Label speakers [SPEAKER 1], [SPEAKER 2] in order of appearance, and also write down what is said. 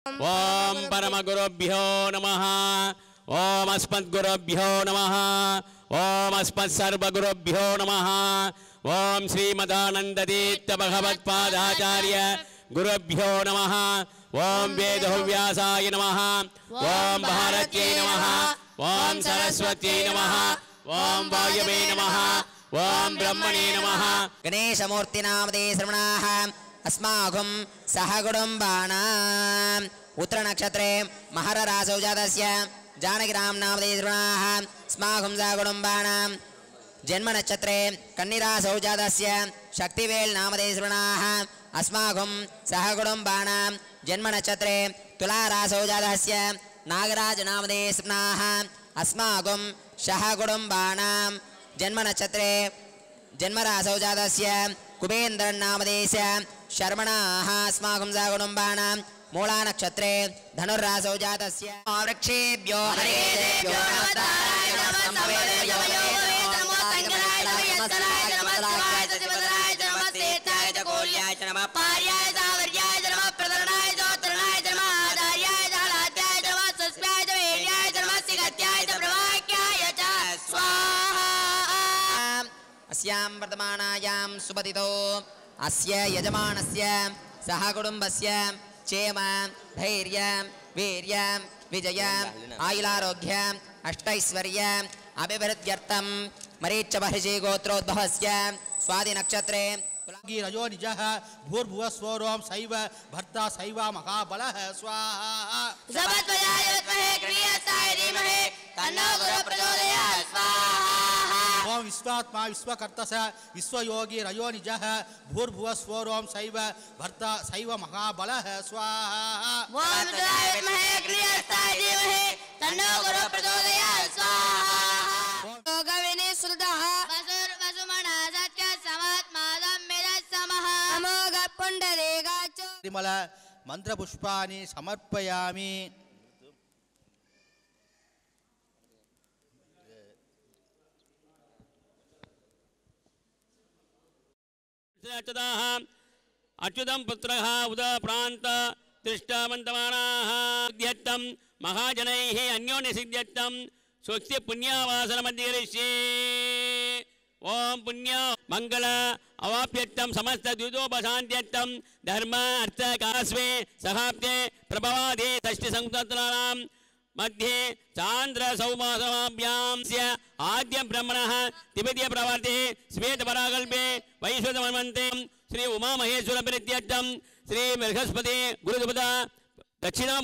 [SPEAKER 1] ओम परमगुरुभ्यो नमः। ओम अस्मद्गुरुभ्यो नमः। ओम अस्मत्सर्वगुरुभ्यो नमः। ओम श्रीमदानंदतीर्थ भगवत्पादाचार्य गुरुभ्यो नमः। ओम वेदव्यासाय नमः। ओम भारत्यै नमः। ओम सरस्वत्यै नमः। ओम वायवे नमः। ओम ब्रह्मणे नमः।
[SPEAKER 2] गणेशमूर्तिनामदे श्रवणाः अस्माकं सहकुटुम्बानाम् उत्तरनक्षत्रे महररासौ जातस्य जानकीराम नामदे श्रवणाः अस्माकं सहकुटुम्बानां जन्मनक्षत्रे कन्निरासौ जातस्य शक्तिवेल् नामदे श्रवणाः अस्माकं सहकुटुम्बानां जन्मनक्षत्रे तुलारासौ जातस्य नागराज नामदे श्रवणाः अस्माकं सहकुटुम्बानां जन्मनक्षत्रे जन्मरासौ जातस्य कुबेन्द्रन् नामदेस्य शर्मणाः अस्माकं सहकुटुम्बानां मूलानक्षत्रे धनुर्रासौ जातस्य वृक्षेभ्यो हरेभ्यो अस्यां वर्तमानायां सुपतितो अस्य यजमानस्य सहकुटुम्बस्य क्षेम धैर्य वीर्य विजय आयुरारोग्य अष्टैश्वर्य अभिवृद्ध्यर्थं मरीचमहर्षि गोत्रोद्भवस्य स्वाति नक्षत्रे
[SPEAKER 3] रजो निजः भूर्भुवः स्वरों सैव भर्ता सैव महाबलः स्वाहा ओम विश्वात्मा विश्वकर्ता स विश्वयोगी रजो निजः भूर्भुवः स्वरों सैव भर्ता सैव महाबलः स्वाहा त्रिमल मंत्रपुष्पाणि समर्पयामि।
[SPEAKER 1] अच्युतं पुत्रः उदा प्रांत दृष्टावन्तमानाः सिद्ध्यर्थं महाजनैः अन्योन्यसिद्ध्यर्थं स्वस्ति पुण्यावासनमध्यरिष्ये। ओम पुण्य मंगल अवाप्यर्थं समस्त द्वितोपशान्त्यर्थं धर्म अर्थ कास्वे सहाप्ते प्रभवादे षष्टि संवत्सराणां मध्ये चांद्र सौमासमाभ्यां आद्य ब्रह्मणः तिबेतीय प्रवर्ते श्वेत पराकल्पे वैश्वतमन्वन्ते श्री उमा महेश्वर प्रीत्यर्थं श्री बृहस्पति गुरुदेवता दक्षिणा